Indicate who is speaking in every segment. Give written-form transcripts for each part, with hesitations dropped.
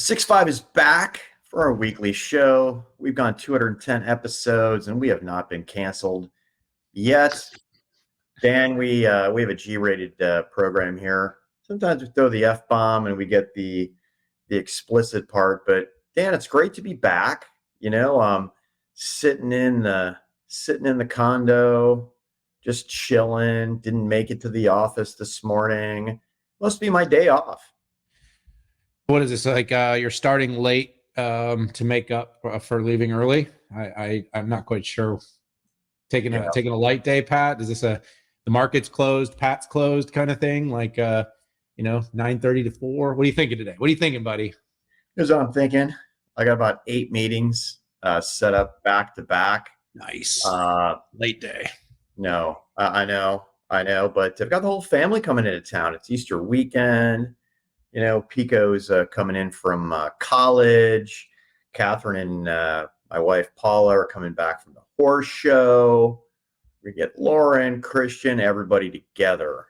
Speaker 1: 6.5 is back for our weekly show. We've gone 210 episodes and we have not been canceled yet. Dan, we have a G-rated program here. Sometimes we throw the F-bomb and we get the explicit part, but Dan, it's great to be back. Sitting in the condo, just chilling. Didn't make it to the office this morning. Must be my day off.
Speaker 2: What is this, like you're starting late to make up for leaving early? I'm not quite sure. Taking a light day, Pat? Is this the market's closed, Pat's closed kind of thing? Like 9:30 to 4? What are you thinking today? What are you thinking, buddy?
Speaker 1: Here's what I'm thinking. I got about 8 meetings set up back to back.
Speaker 2: Nice. Late day.
Speaker 1: No, I know, but I've got the whole family coming into town. It's Easter weekend. Pico's coming in from college. Catherine and my wife Paula are coming back from the horse show. We get Lauren, Christian, everybody together.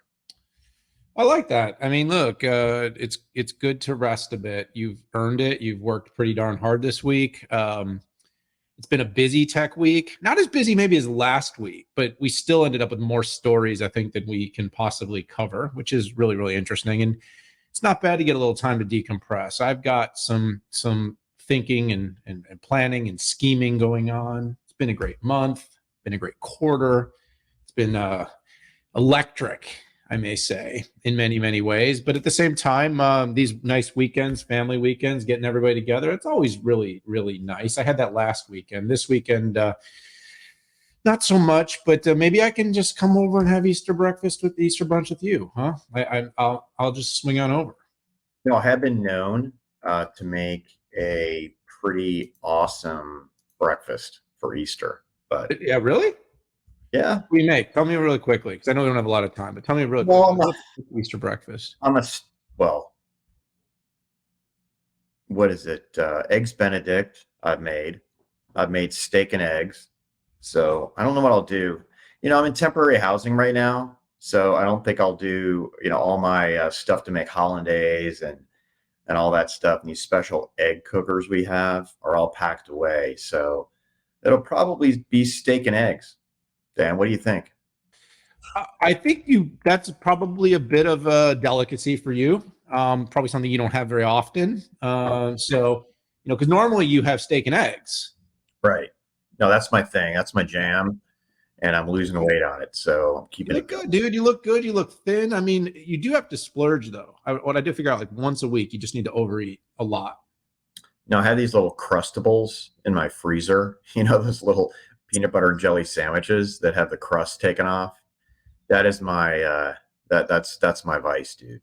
Speaker 2: I like that. I mean, look, it's good to rest a bit. You've earned it. You've worked pretty darn hard this week. It's been a busy tech week. Not as busy maybe as last week, but we still ended up with more stories, I think, than we can possibly cover, which is really, really interesting. And it's not bad to get a little time to decompress. I've got some thinking and planning and scheming going on. It's been a great month, been a great quarter. It's been electric, I may say, in many, many ways. But at the same time, these nice weekends, family weekends, getting everybody together, it's always really, really nice. I had that last weekend. This weekend, not so much, but maybe I can just come over and have Easter brunch with you, huh? I'll just swing on over.
Speaker 1: I have been known to make a pretty awesome breakfast for Easter. But
Speaker 2: yeah, really?
Speaker 1: Yeah.
Speaker 2: What do we make? Tell me really quickly, because I know we don't have a lot of time, but tell me really quickly. Easter breakfast.
Speaker 1: What is it? Eggs Benedict I've made steak and eggs. So I don't know what I'll do. I'm in temporary housing right now, so I don't think I'll do, all my stuff to make hollandaise and all that stuff. And these special egg cookers we have are all packed away. So it'll probably be steak and eggs. Dan, what do you think?
Speaker 2: I think that's probably a bit of a delicacy for you. Probably something you don't have very often. So, because normally you have steak and eggs.
Speaker 1: Right. No, that's my thing. That's my jam. And I'm losing weight on it. So I'm keeping it
Speaker 2: good, dude. You look good. You look thin. I mean, you do have to splurge, though. What I do figure out, like once a week, you just need to overeat a lot.
Speaker 1: Now, I have these little Crustables in my freezer. Those little peanut butter and jelly sandwiches that have the crust taken off. That is my that's my vice, dude.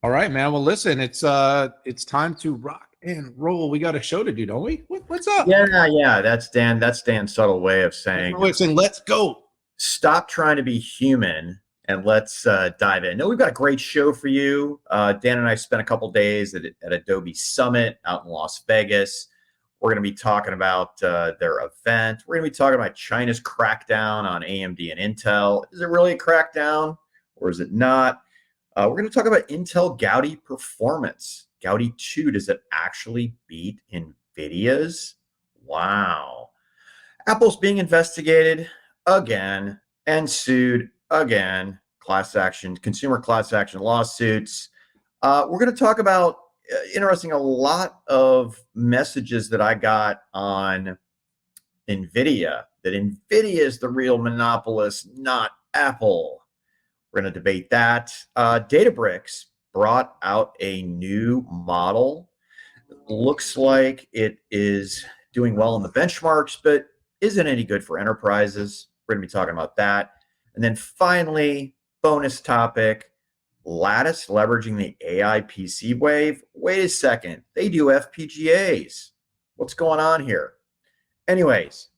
Speaker 2: All right, man. Well, listen, it's time to rock and roll. We got a show to do, don't we? What's up?
Speaker 1: Yeah. That's Dan's subtle way of saying,
Speaker 2: let's go.
Speaker 1: Stop trying to be human and let's dive in. No, we've got a great show for you. Dan and I spent a couple days at Adobe Summit out in Las Vegas. We're going to be talking about their event. We're going to be talking about China's crackdown on AMD and Intel. Is it really a crackdown or is it not? We're going to talk about Intel Gaudi performance. Gaudi 2, does it actually beat NVIDIA's? Wow. Apple's being investigated again and sued again. Consumer class action lawsuits. We're going to talk about a lot of messages that I got on NVIDIA, that NVIDIA is the real monopolist, not Apple. We're going to debate that. Databricks brought out a new model. It looks like it is doing well in the benchmarks, but isn't any good for enterprises. We're going to be talking about that. And then finally, bonus topic, Lattice leveraging the AI PC wave. Wait a second, they do FPGAs. What's going on here? Anyways,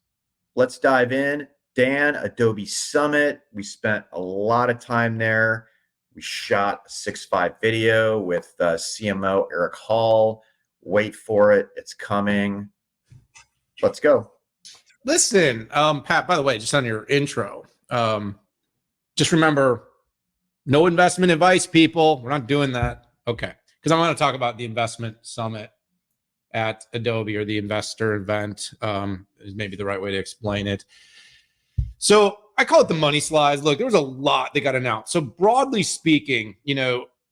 Speaker 1: let's dive in. Dan, Adobe Summit. We spent a lot of time there. We shot a 6.5 video with CMO Eric Hall. Wait for it. It's coming. Let's go.
Speaker 2: Listen, Pat, by the way, just on your intro, just remember, no investment advice, people. We're not doing that. Okay. because I want to talk about the investment summit at Adobe, or the investor event, is maybe the right way to explain it. So I call it the money slides. Look, there was a lot that got announced. So broadly speaking,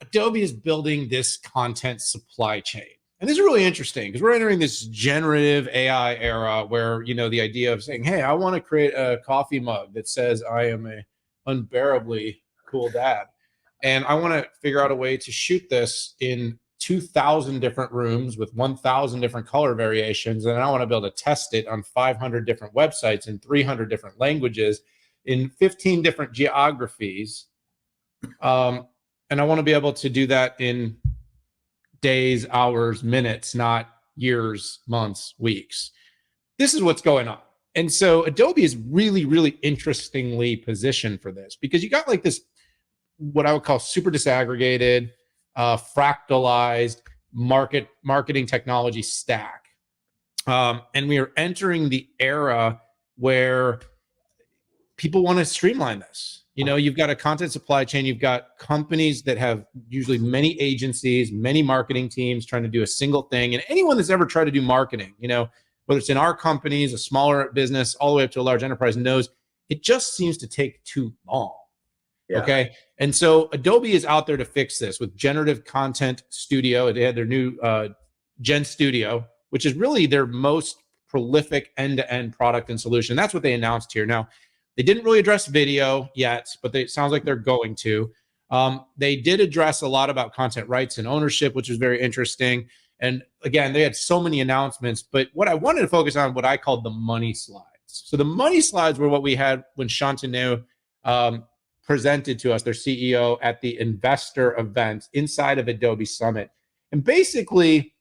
Speaker 2: Adobe is building this content supply chain. And this is really interesting because we're entering this generative AI era where, the idea of saying, hey, I want to create a coffee mug that says I am a unbearably cool dad. And I want to figure out a way to shoot this in 2,000 different rooms with 1,000 different color variations. And I want to be able to test it on 500 different websites in 300 different languages in 15 different geographies. And I want to be able to do that in days, hours, minutes, not years, months, weeks. This is what's going on. And so Adobe is really, really interestingly positioned for this because you got like this, what I would call super disaggregated, fractalized marketing technology stack. And we are entering the era where people want to streamline this. You've got a content supply chain. You've got companies that have usually many agencies, many marketing teams trying to do a single thing. And anyone that's ever tried to do marketing, whether it's in our companies, a smaller business, all the way up to a large enterprise, knows it just seems to take too long. Yeah. Okay. And so Adobe is out there to fix this with Generative Content Studio. They had their new Gen Studio, which is really their most prolific end-to-end product and solution. That's what they announced here. Now, they didn't really address video yet, but it sounds like they're going to. They did address a lot about content rights and ownership, which was very interesting. And again, they had so many announcements, but what I wanted to focus on, what I called the money slides. So the money slides were what we had when Shantanu presented to us, their CEO, at the investor event inside of Adobe Summit. And basically,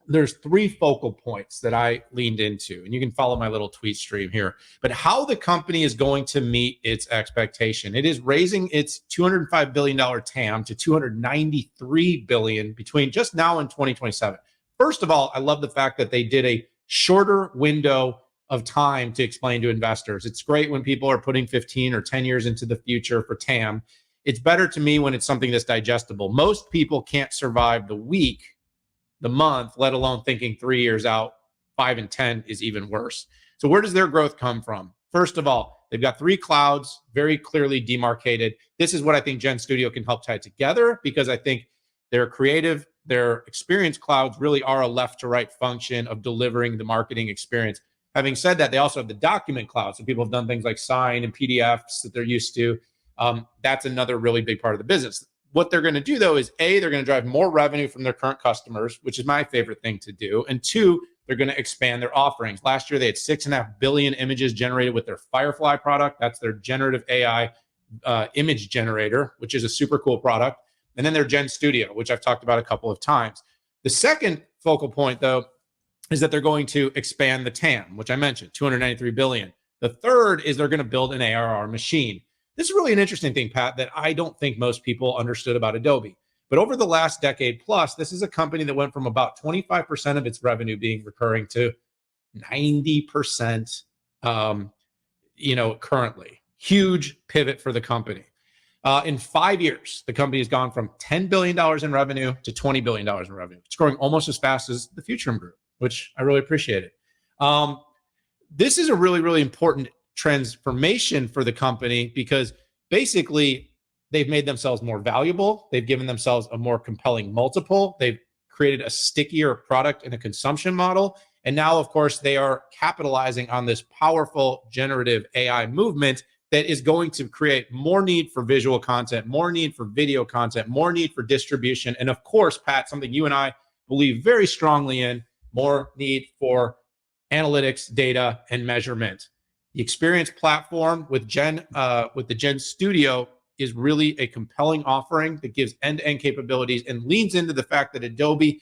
Speaker 2: there's three focal points that I leaned into, and you can follow my little tweet stream here. But how the company is going to meet its expectation. It is raising its $205 billion TAM to $293 billion between just now and 2027. First of all, I love the fact that they did a shorter window of time to explain to investors. It's great when people are putting 15 or 10 years into the future for TAM. It's better to me when it's something that's digestible. Most people can't survive the week, the month, let alone thinking 3 years out. 5 and 10 is even worse. So where does their growth come from? First of all, they've got three clouds, very clearly demarcated. This is what I think Gen Studio can help tie together, because I think their creative, their experience clouds really are a left to right function of delivering the marketing experience. Having said that, they also have the document cloud. So people have done things like Sign and PDFs that they're used to. That's another really big part of the business. What they're going to do, though, is A, they're going to drive more revenue from their current customers, which is my favorite thing to do. And two, they're going to expand their offerings. Last year, they had 6.5 billion images generated with their Firefly product. That's their generative AI image generator, which is a super cool product. And then their Gen Studio, which I've talked about a couple of times. The second focal point, though, is that they're going to expand the TAM, which I mentioned, 293 billion. The third is they're going to build an ARR machine. This is really an interesting thing, Pat, that I don't think most people understood about Adobe. But over the last decade plus, this is a company that went from about 25% of its revenue being recurring to 90%, currently. Huge pivot for the company. In 5 years, the company has gone from $10 billion in revenue to $20 billion in revenue. It's growing almost as fast as the Futurum Group, which I really appreciate it. This is a really, really important transformation for the company, because basically they've made themselves more valuable. They've given themselves a more compelling multiple. They've created a stickier product and a consumption model. And now, of course, they are capitalizing on this powerful generative AI movement that is going to create more need for visual content, more need for video content, more need for distribution. And of course, Pat, something you and I believe very strongly in, more need for analytics, data, and measurement. The experience platform with the Gen Studio is really a compelling offering that gives end-to-end capabilities and leans into the fact that Adobe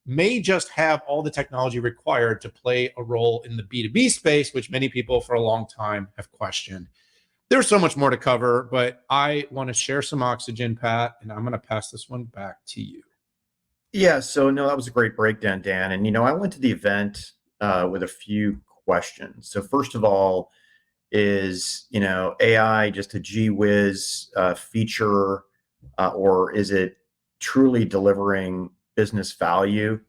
Speaker 2: may just have all the technology required to play a role in the B2B space, which many people for a long time have questioned. There's so much more to cover, but I want to share some oxygen, Pat, and I'm going to pass this one back to you.
Speaker 1: Yeah, so no, that was a great breakdown, Dan. And, I went to the event with a few questions. So first of all, is, AI just a gee whiz feature, or is it truly delivering business value.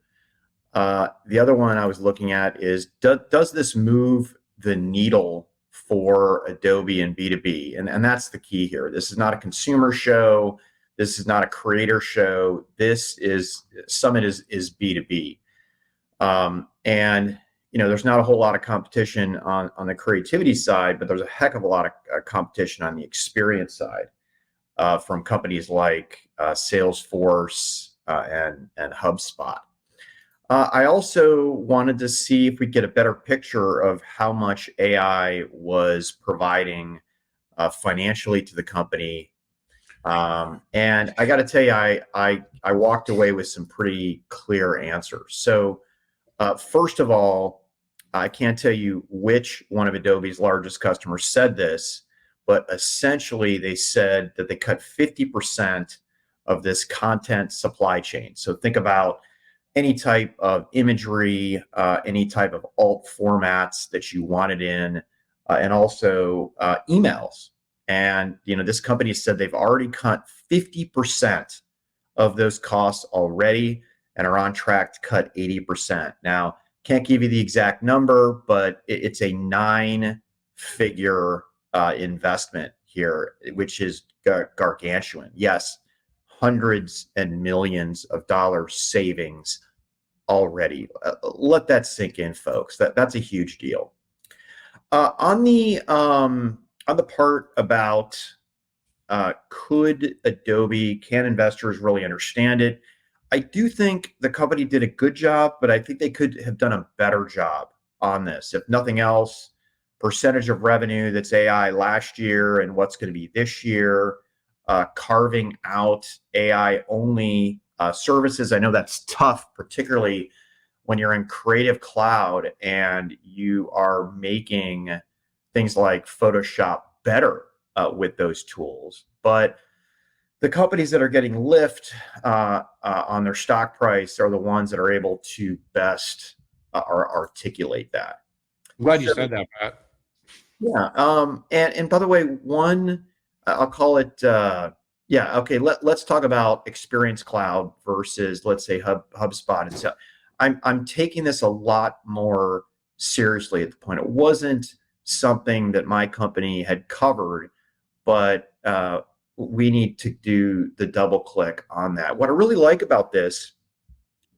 Speaker 1: The other one I was looking at is, does this move the needle for Adobe and B2B? And that's the key here. This is not a consumer show. This is not a creator show. This is Summit is B2B. And there's not a whole lot of competition on the creativity side, but there's a heck of a lot of competition on the experience side from companies like Salesforce and HubSpot. I also wanted to see if we get a better picture of how much AI was providing financially to the company. And I got to tell you, I walked away with some pretty clear answers. So first of all, I can't tell you which one of Adobe's largest customers said this, but essentially they said that they cut 50% of this content supply chain. So think about any type of imagery, any type of alt formats that you wanted in, and also emails. And this company said they've already cut 50% of those costs already and are on track to cut 80%. Now, can't give you the exact number, but it's a 9-figure investment here, which is gargantuan. Yes, hundreds and millions of dollars savings already. Let that sink in, folks. That's a huge deal. On the part about can investors really understand it? I do think the company did a good job, but I think they could have done a better job on this. If nothing else, percentage of revenue that's AI last year and what's going to be this year, carving out AI only services. I know that's tough, particularly when you're in Creative Cloud and you are making things like Photoshop better with those tools. But the companies that are getting lift on their stock price are the ones that are able to best articulate that.
Speaker 2: I'm glad you said that, Pat.
Speaker 1: Yeah. And by the way, I'll call it. Okay. Let's talk about Experience Cloud versus, let's say, HubSpot and stuff. I'm taking this a lot more seriously at the point. It wasn't something that my company had covered, but we need to do the double click on that. What I really like about this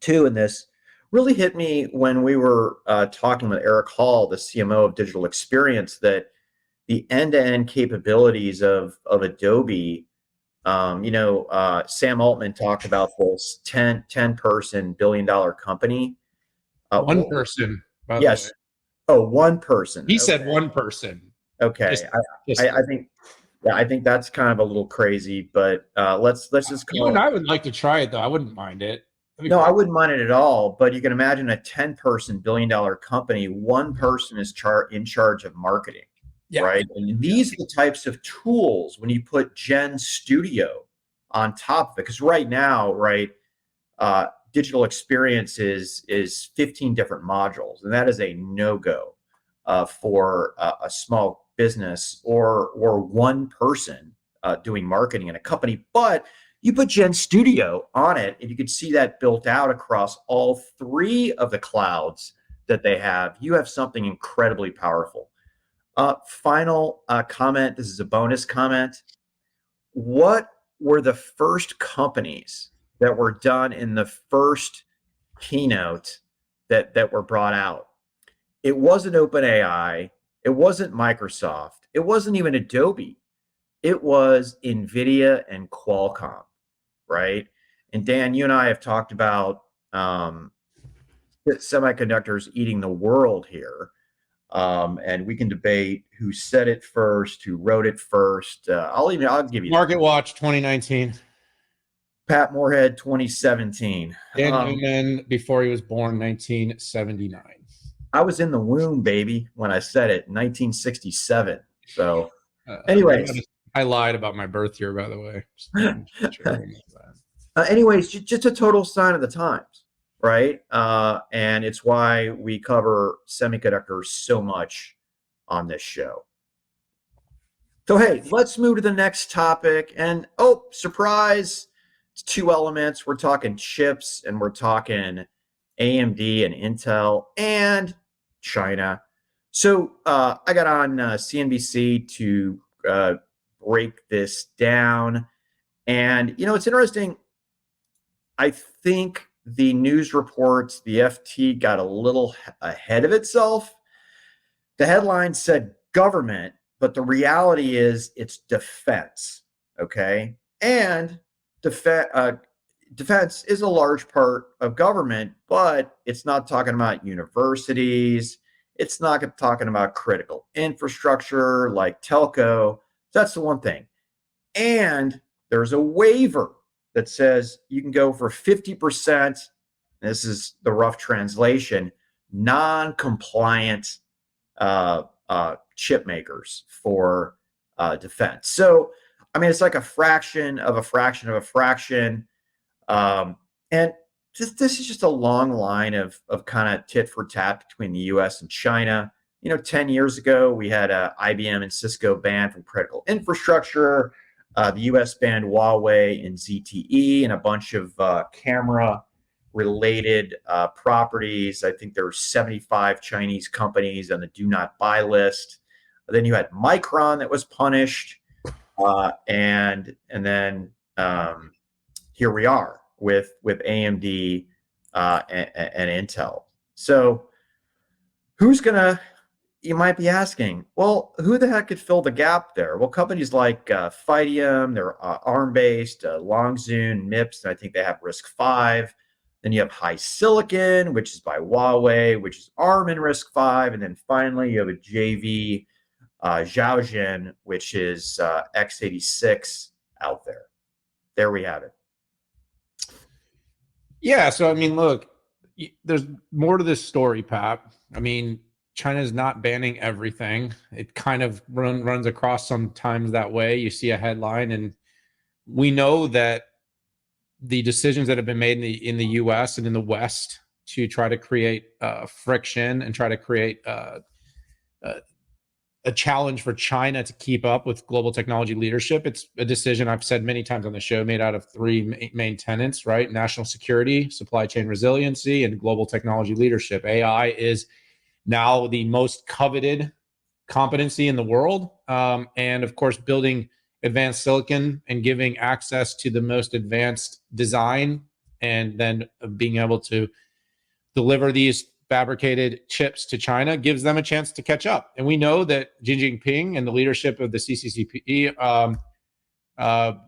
Speaker 1: too, and this really hit me when we were talking with Eric Hall, the CMO of Digital Experience, that the end-to-end capabilities of Adobe, Sam Altman talked about this 10 person billion-dollar company.
Speaker 2: One person, by
Speaker 1: yes.
Speaker 2: the way.
Speaker 1: Oh, one person.
Speaker 2: He said one person.
Speaker 1: Okay. I think that's kind of a little crazy, but let's just call
Speaker 2: you and I would like to try it though. I wouldn't mind it.
Speaker 1: No, I wouldn't mind it at all. But you can imagine a 10 person billion-dollar company. One person is in charge of marketing, right? And these are the types of tools when you put Gen Studio on top of it. Because right now, Digital Experience is 15 different modules, and that is a no-go for a small business or one person doing marketing in a company. But you put Gen Studio on it, and you can see that built out across all 3 of the clouds that they have. You have something incredibly powerful. Final comment. This is a bonus comment. What were the first companies that were done in the first keynote that were brought out? It wasn't OpenAI. It wasn't Microsoft. It wasn't even Adobe. It was NVIDIA and Qualcomm, right? And Dan, you and I have talked about semiconductors eating the world here. And we can debate who said it first, who wrote it first. I'll give you
Speaker 2: Market Watch 2019.
Speaker 1: Pat Moorhead 2017.
Speaker 2: Dan Newman, before he was born, 1979.
Speaker 1: I was in the womb, baby, when I said it, 1967. So, anyways.
Speaker 2: I lied about my birth year, by the way.
Speaker 1: Anyways, just a total sign of the times, right? And it's why we cover semiconductors so much on this show. So, hey, let's move to the next topic. And, oh, surprise, two elements. We're talking chips, and we're talking AMD and Intel and China. So I got on CNBC to break this down. And, it's interesting. I think the news reports, the FT got a little ahead of itself. The headline said government, but the reality is it's defense. Okay. And defense is a large part of government, but it's not talking about universities. It's not talking about critical infrastructure like telco. That's the one thing. And there's a waiver that says you can go for 50%. This is the rough translation, non-compliant chip makers for defense. So, it's like a fraction of a fraction of a fraction. And this is just a long line of kind of tit for tat between the US and China. 10 years ago, we had IBM and Cisco banned from critical infrastructure. The US banned Huawei and ZTE and a bunch of camera-related properties. I think there were 75 Chinese companies on the do not buy list. Then you had Micron that was punished. And then here we are with AMD and Intel. So who's going to... You might be asking, well, who the heck could fill the gap there? Well, companies like Phytium, they're ARM-based, Longzun, MIPS, and I think they have RISC-V. Then you have HiSilicon, which is by Huawei, which is ARM and RISC-V. And then finally, you have a JV, Zhaojin, which is x86 out there. There we have it.
Speaker 2: Yeah, so look, there's more to this story, Pat. China's not banning everything. It kind of runs across sometimes that way. You see a headline, and we know that the decisions that have been made in the U.S. and in the West to try to create friction and try to create a challenge for China to keep up with global technology leadership. It's a decision I've said many times on the show, made out of three main tenets, right? National security, supply chain resiliency, and global technology leadership. AI is now the most coveted competency in the world. And of course, building advanced silicon and giving access to the most advanced design, and then being able to deliver these fabricated chips to China gives them a chance to catch up. And we know that Xi Jinping and the leadership of the CCCP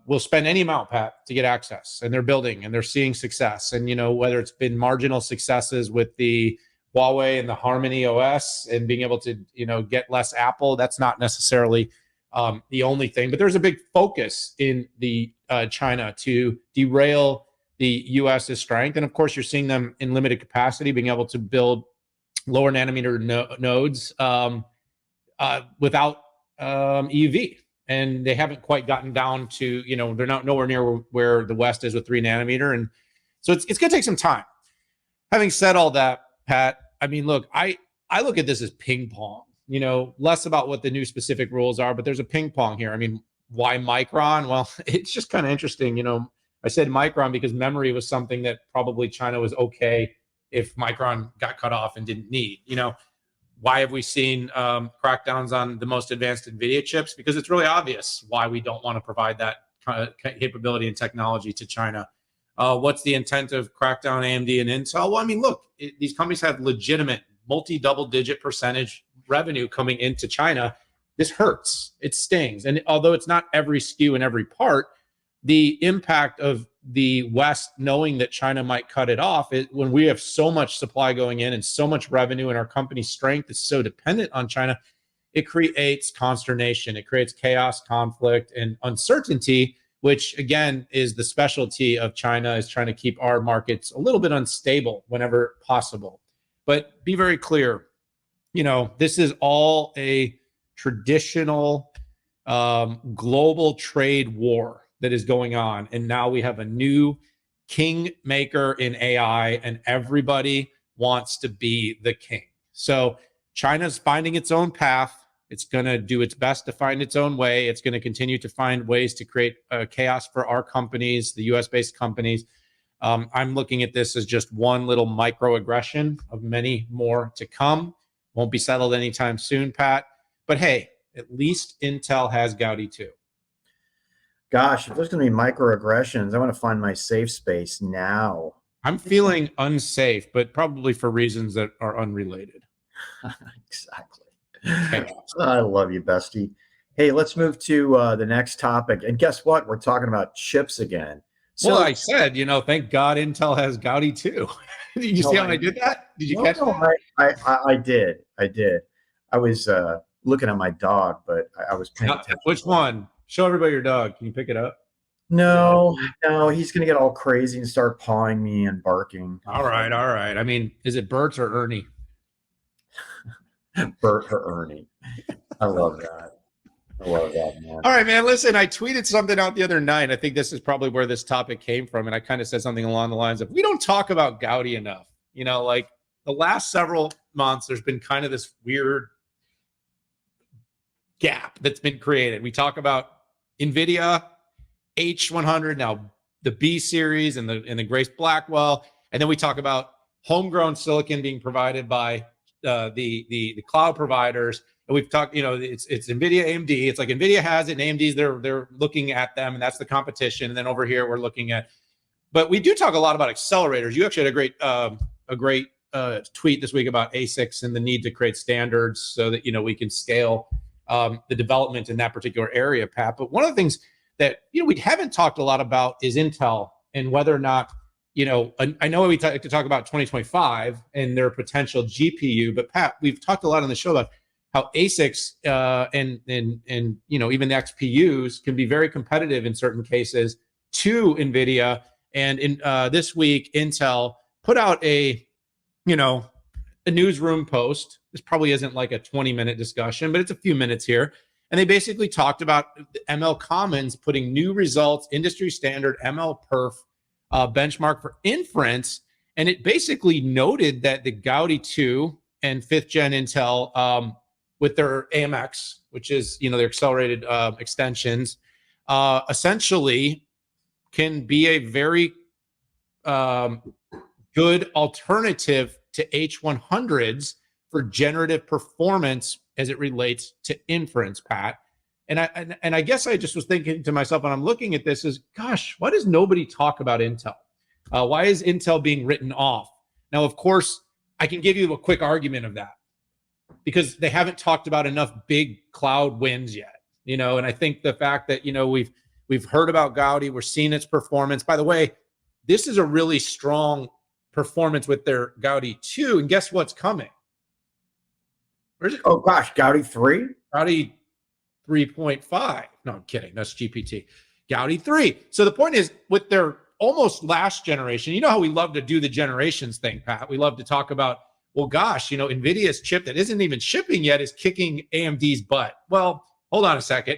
Speaker 2: will spend any amount, Pat, to get access. And they're building and they're seeing success. And, whether it's been marginal successes with the Huawei and the Harmony OS and being able to, get less Apple, that's not necessarily the only thing. But there's a big focus in the China to derail the US's strength. And of course, you're seeing them in limited capacity, being able to build lower nanometer nodes without EUV. And they haven't quite gotten down to, they're not nowhere near where the West is with 3 nanometer. And so it's going to take some time. Having said all that, Pat, look, I look at this as ping pong, less about what the new specific rules are, but there's a ping pong here. Why Micron? Well, it's just kind of interesting. I said Micron because memory was something that probably China was okay if Micron got cut off and didn't need. Why have we seen crackdowns on the most advanced NVIDIA chips? Because it's really obvious why we don't want to provide that kind of capability and technology to China. What's the intent of crackdown AMD and Intel? Well, look, these companies have legitimate multi-double-digit percentage revenue coming into China. This hurts. It stings. And although it's not every SKU and every part, the impact of the West knowing that China might cut it off, when we have so much supply going in and so much revenue and our company's strength is so dependent on China, it creates consternation. It creates chaos, conflict, and uncertainty, which again is the specialty of China, is trying to keep our markets a little bit unstable whenever possible. But be very clear, this is all a traditional global trade war that is going on. And now we have a new kingmaker in AI, and everybody wants to be the king. So China's finding its own path. It's going to do its best to find its own way. It's going to continue to find ways to create chaos for our companies, the US-based companies. I'm looking at this as just one little microaggression of many more to come. Won't be settled anytime soon, Pat. But hey, at least Intel has Gaudi 2.
Speaker 1: Gosh, if there's going to be microaggressions, I want to find my safe space now.
Speaker 2: I'm feeling unsafe, but probably for reasons that are unrelated.
Speaker 1: Exactly. I love you, bestie. Hey, let's move to the next topic. And guess what? We're talking about chips again.
Speaker 2: So, well, I said, thank God Intel has Gaudi 2. Did you see how I did that? Did you catch that?
Speaker 1: I did. I was looking at my dog, but I was paying attention.
Speaker 2: Which one? Show everybody your dog. Can you pick it up?
Speaker 1: No, he's going to get all crazy and start pawing me and barking.
Speaker 2: All right. I mean, is it Bert or Ernie?
Speaker 1: Bert or Ernie. I love that. Man.
Speaker 2: All right, man. Listen, I tweeted something out the other night. I think this is probably where this topic came from. And I kind of said something along the lines of, we don't talk about Gaudi enough. Like the last several months, there's been kind of this weird gap that's been created. We talk about NVIDIA, H100, now the B series and the Grace Blackwell. And then we talk about homegrown silicon being provided by the cloud providers. And we've talked, it's NVIDIA, AMD. It's like NVIDIA has it, and AMD's they're looking at them, and that's the competition. And then over here we're looking at, but we do talk a lot about accelerators. You actually had a great tweet this week about ASICs and the need to create standards so that we can scale the development in that particular area, Pat. But one of the things that we haven't talked a lot about is Intel and whether or not I know we like to talk about 2025 and their potential GPU, but Pat, we've talked a lot on the show about how ASICs and even the XPUs can be very competitive in certain cases to NVIDIA. And in this week, Intel put out a newsroom post. This probably isn't like a 20-minute discussion, but it's a few minutes here. And they basically talked about ML Commons putting new results, industry standard ML perf benchmark for inference. And it basically noted that the Gaudi 2 and 5th gen Intel with their AMX, which is, their accelerated extensions, essentially can be a very good alternative to H100s for generative performance as it relates to inference, Pat. And I guess I just was thinking to myself when I'm looking at this is, gosh, why does nobody talk about Intel? Why is Intel being written off? Now, of course, I can give you a quick argument of that because they haven't talked about enough big cloud wins yet. And I think the fact that, we've heard about Gaudi, we're seeing its performance. By the way, this is a really strong performance with their Gaudi 2. And guess what's coming? Where's it?
Speaker 1: Oh, gosh, Gaudi 3?
Speaker 2: Gaudi 3.5. No, I'm kidding. That's GPT. Gaudi 3. So the point is, with their almost last generation, how we love to do the generations thing, Pat. We love to talk about, well, gosh, NVIDIA's chip that isn't even shipping yet is kicking AMD's butt. Well, hold on a second.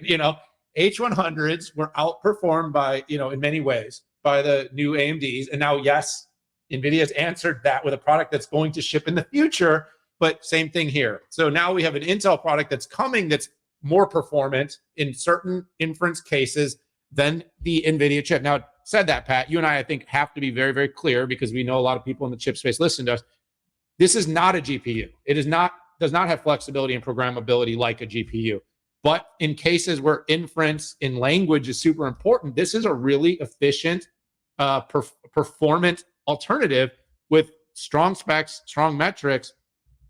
Speaker 2: H100s were outperformed by, in many ways by the new AMDs. And now, yes, NVIDIA's answered that with a product that's going to ship in the future, but same thing here. So now we have an Intel product that's coming that's more performant in certain inference cases than the NVIDIA chip. Now, said that, Pat, you and I think, have to be very, very clear because we know a lot of people in the chip space listen to us. This is not a GPU. It does not have flexibility and programmability like a GPU. But in cases where inference in language is super important, this is a really efficient, performant alternative with strong specs, strong metrics.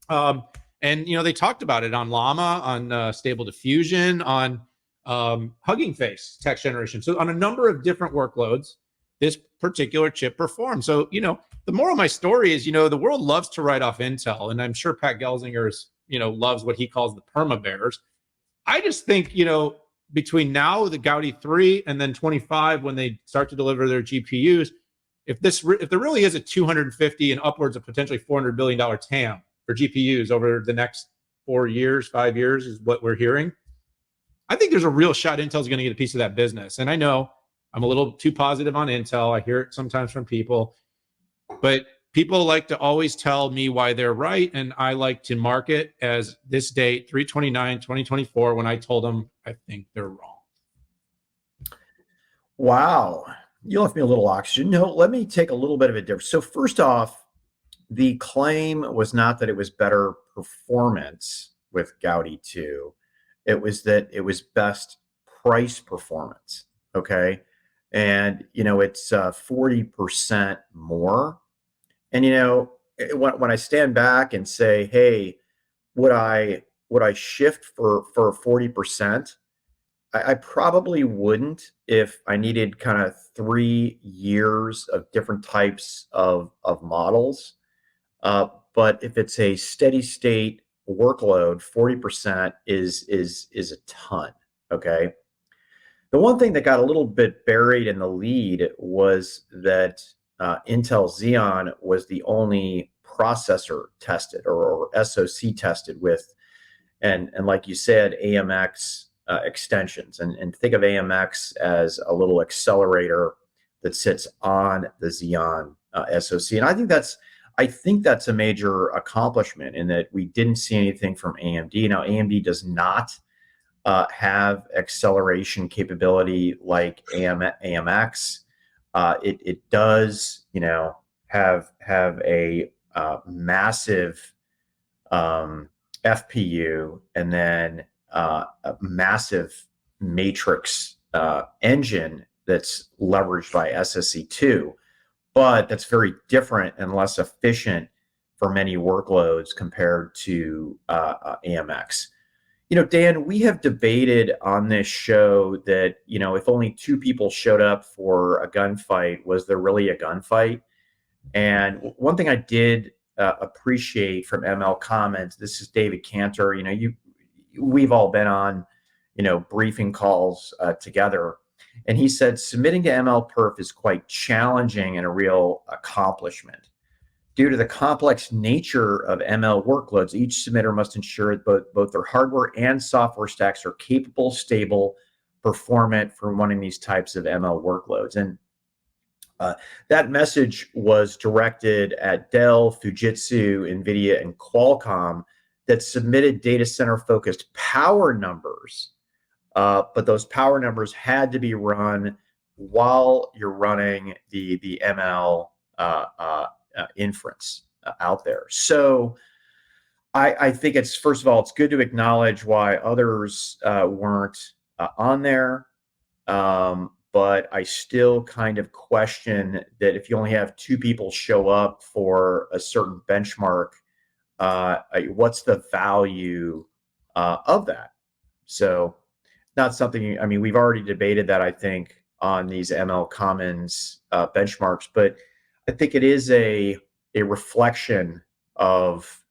Speaker 2: And, they talked about it on Llama, on Stable Diffusion, on Hugging Face text generation. So on a number of different workloads, this particular chip performs. So, the moral of my story is, the world loves to write off Intel. And I'm sure Pat Gelsinger's, loves what he calls the perma bears. I just think, between now, the Gaudi 3, and then 25, when they start to deliver their GPUs, if there really is a 250 and upwards of potentially $400 billion TAM for GPUs over the next 4 years, 5 years is what we're hearing, I think there's a real shot Intel's going to get a piece of that business. And I know I'm a little too positive on Intel. I hear it sometimes from people. But people like to always tell me why they're right, and I like to mark it as this date, 3/29/2024, when I told them I think they're wrong.
Speaker 1: Wow. You left me a little oxygen. No, let me take a little bit of a difference. So first off, the claim was not that it was better performance with Gaudi 2. It was that it was best price performance. Okay. And, it's 40% more. And, when I stand back and say, hey, would I shift for 40%? I probably wouldn't if I needed kind of 3 years of different types of models. But if it's a steady state workload, 40% is a ton. Okay. The one thing that got a little bit buried in the lead was that Intel Xeon was the only processor tested or SoC tested with, and like you said, AMX extensions. And think of AMX as a little accelerator that sits on the Xeon SoC. And I think that's a major accomplishment in that we didn't see anything from AMD. Now, AMD does not have acceleration capability like AMX. It does, have a massive FPU and then a massive matrix engine that's leveraged by SSE2, but that's very different and less efficient for many workloads compared to AMX. Dan, we have debated on this show that, if only 2 people showed up for a gunfight, was there really a gunfight? And one thing I did appreciate from ML Comments, this is David Cantor, we've all been on, briefing calls together. And he said, submitting to ML Perf is quite challenging and a real accomplishment. Due to the complex nature of ML workloads, each submitter must ensure that both their hardware and software stacks are capable, stable, performant for running these types of ML workloads. And that message was directed at Dell, Fujitsu, NVIDIA, and Qualcomm that submitted data center focused power numbers. But those power numbers had to be run while you're running the ML inference out there. So I think it's, first of all, it's good to acknowledge why others weren't on there. But I still kind of question that if you only have 2 people show up for a certain benchmark, what's the value of that? So not something, we've already debated that, I think, on these ML Commons benchmarks, but I think it is a reflection of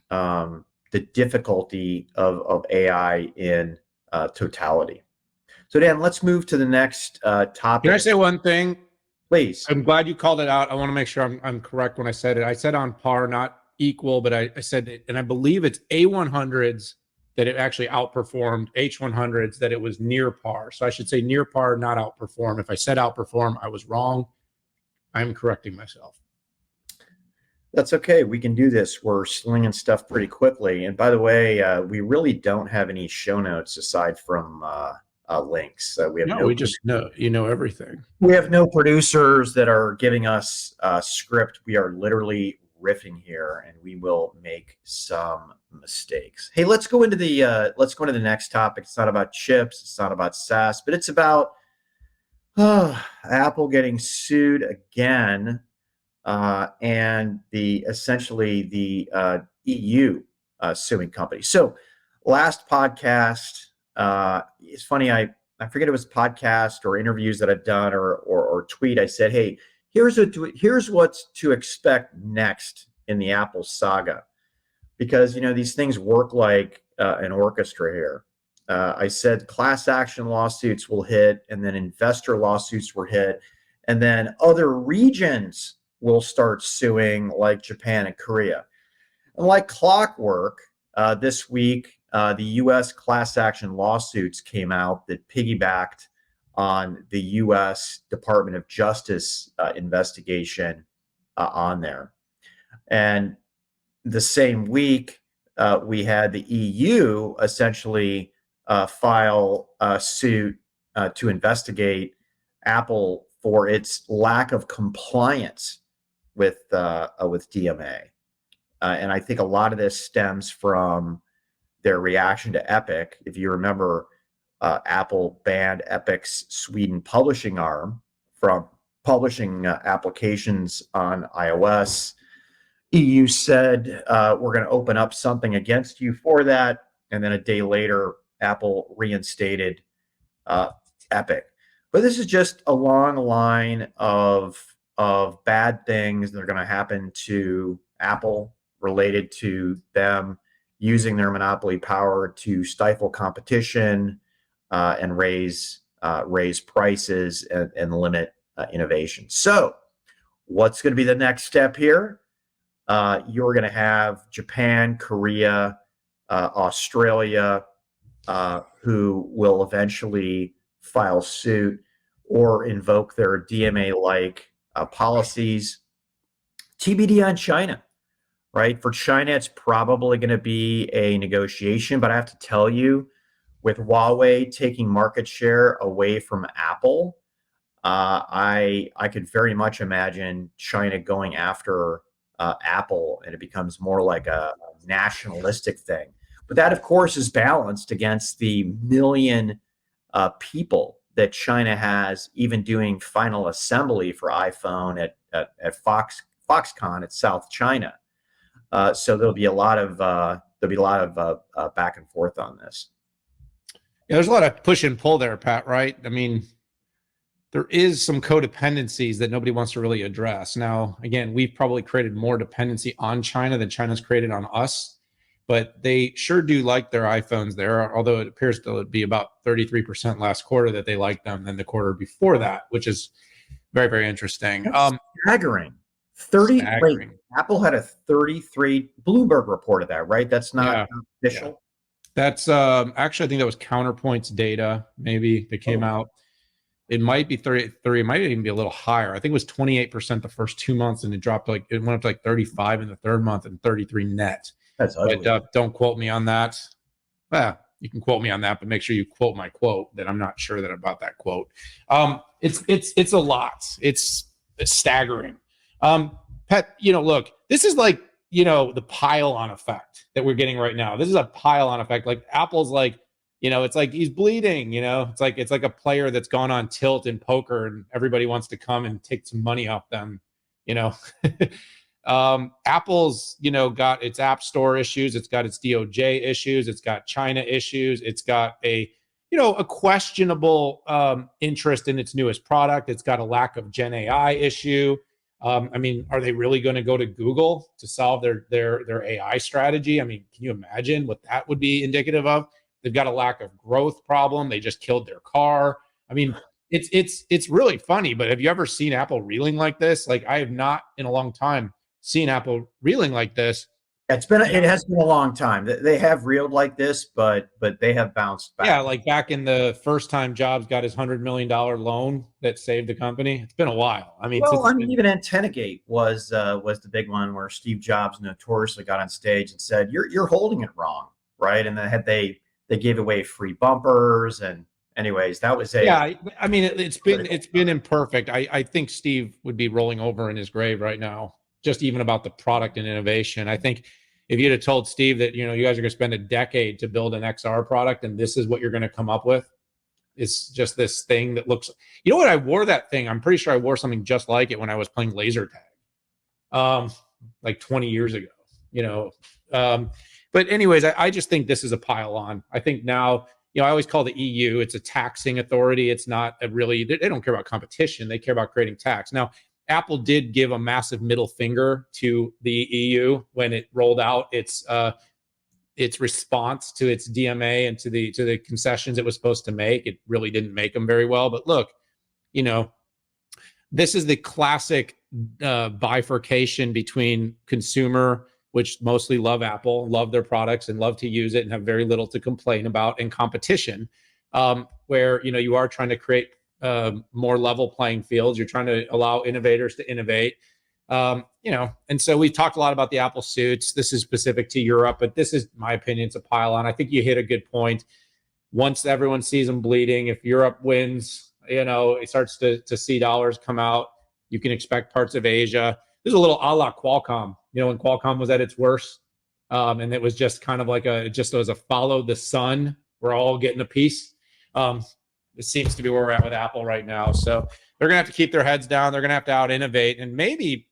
Speaker 1: the difficulty of AI in totality. So Dan, let's move to the next topic.
Speaker 2: Can I say one thing?
Speaker 1: Please.
Speaker 2: I'm glad you called it out. I want to make sure I'm correct when I said it. I said on par, not equal, but I said it, and I believe it's A100s that it actually outperformed, H100s that it was near par. So I should say near par, not outperform. If I said outperform, I was wrong. I'm correcting myself.
Speaker 1: That's okay. We can do this. We're slinging stuff pretty quickly. And by the way, we really don't have any show notes aside from links. We have
Speaker 2: we just know, everything.
Speaker 1: We have no producers that are giving us a script. We are literally riffing here, and we will make some mistakes. Hey, let's go into the next topic. It's not about chips. It's not about SaaS, but it's about Apple getting sued again, and essentially the EU suing company. So last podcast, it's funny, I forget it was podcast or interviews that I've done or tweet. I said, hey, here's what's to expect next in the Apple saga, because these things work like an orchestra here. I said class action lawsuits will hit, and then investor lawsuits were hit, and then other regions will start suing, like Japan and Korea. And like clockwork, this week, the U.S. class action lawsuits came out that piggybacked on the U.S. Department of Justice investigation on there. And the same week, we had the EU essentially file a suit to investigate Apple for its lack of compliance with DMA. And I think a lot of this stems from their reaction to Epic. If you remember, Apple banned Epic's Sweden publishing arm from publishing applications on iOS. EU said, we're going to open up something against you for that. And then a day later, Apple reinstated Epic. But this is just a long line of bad things that are going to happen to Apple related to them using their monopoly power to stifle competition and raise prices and limit innovation. So what's going to be the next step here? You're going to have Japan, Korea, Australia, who will eventually file suit or invoke their DMA-like policies. TBD on China, right? For China, it's probably going to be a negotiation, but I have to tell you, with Huawei taking market share away from Apple, I could very much imagine China going after Apple, and it becomes more like a nationalistic thing. But that, of course, is balanced against the million people that China has, even doing final assembly for iPhone at Foxconn at South China. So there'll be a lot of back and forth on this.
Speaker 2: Yeah, there's a lot of push and pull there, Pat. Right? I mean, there is some codependencies that nobody wants to really address. Now, again, we've probably created more dependency on China than China's created on us, but they sure do like their iPhones there, although it appears to be about 33% last quarter that they like them than the quarter before that, which is very, very interesting.
Speaker 1: Staggering. 30. Wait, Apple had a 33. Bloomberg reported that, right? That's not official. Yeah.
Speaker 2: That's actually, I think that was Counterpoint's data, maybe, that came out. It might be 33. It might even be a little higher. I think it was 28% the first 2 months, and it went up to like 35 in the third month and 33 net.
Speaker 1: That's ugly.
Speaker 2: But don't quote me on that. Well, you can quote me on that, but make sure you quote my quote that I'm not sure that about that quote. It's a lot. It's staggering. Pat, look, this is like, the pile-on effect that we're getting right now. This is a pile-on effect. Like Apple's like, it's like he's bleeding, it's like a player that's gone on tilt in poker and everybody wants to come and take some money off them, Apple's, got its app store issues. It's got its DOJ issues. It's got China issues. It's got a questionable interest in its newest product. It's got a lack of Gen AI issue. Are they really going to go to Google to solve their AI strategy? I mean, can you imagine what that would be indicative of? They've got a lack of growth problem. They just killed their car. I mean, it's really funny, but have you ever seen Apple reeling like this? Like, I have not in a long time seen Apple reeling like this.
Speaker 1: It has been a long time. They have reeled like this, but they have bounced back.
Speaker 2: Yeah, like back in the first time Jobs got his $100 million loan that saved the company. It's been a while.
Speaker 1: Even Antennagate was the big one where Steve Jobs notoriously got on stage and said, "You're holding it wrong," right? And then they gave away free bumpers, and anyways, that was
Speaker 2: it's been imperfect. I think Steve would be rolling over in his grave right now, just even about the product and innovation. I think if you'd have told Steve that, you guys are going to spend a decade to build an XR product and this is what you're going to come up with, it's just this thing that looks, what, I wore that thing. I'm pretty sure I wore something just like it when I was playing laser tag, like 20 years ago, but anyways, I just think this is a pile on. I think now, I always call the EU, it's a taxing authority. It's not they don't care about competition. They care about creating tax. Now, Apple did give a massive middle finger to the EU when it rolled out its response to its DMA and to the concessions it was supposed to make. It really didn't make them very well. But look, this is the classic bifurcation between consumer, which mostly love Apple, love their products and love to use it and have very little to complain about, and competition, where you are trying to create more level playing fields. You're trying to allow innovators to innovate. And so we've talked a lot about the Apple suits. This is specific to Europe, but this is, my opinion, it's a pile on. I think you hit a good point. Once everyone sees them bleeding, if Europe wins, it starts to see dollars come out. You can expect parts of Asia. There's a little a la Qualcomm, when Qualcomm was at its worst. And it was just kind of like it was a follow the sun. We're all getting a piece. It seems to be where we're at with Apple right now. So they're going to have to keep their heads down. They're going to have to out innovate and maybe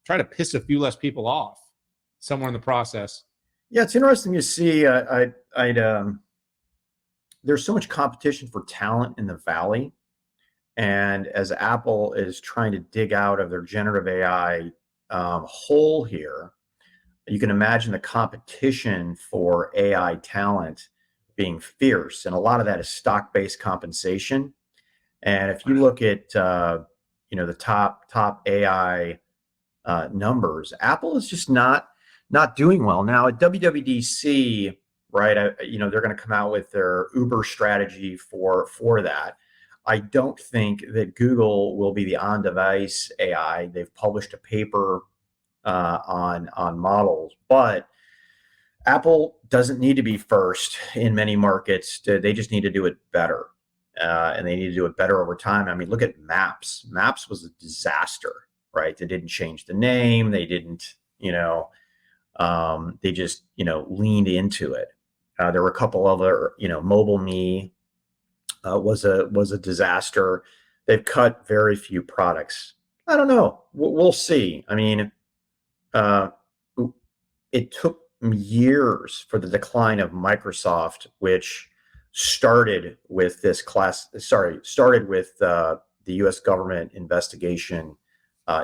Speaker 2: try to piss a few less people off somewhere in the process.
Speaker 1: Yeah, it's interesting to see. There's so much competition for talent in the Valley. And as Apple is trying to dig out of their generative AI hole here, you can imagine the competition for AI talent being fierce. And a lot of that is stock-based compensation. And if you look at, the top AI numbers, Apple is just not doing well. Now at WWDC, right, they're going to come out with their Uber strategy for that. I don't think that Google will be the on-device AI. They've published a paper on models, but Apple doesn't need to be first in many markets. They just need to do it better, and they need to do it better over time. I mean, look at Maps. Maps was a disaster, right? They didn't change the name. They didn't, they just, leaned into it. There were a couple other, Mobile Me was a disaster. They've cut very few products. I don't know. We'll see. I mean, it took years for the decline of Microsoft, which started with the U.S. government investigation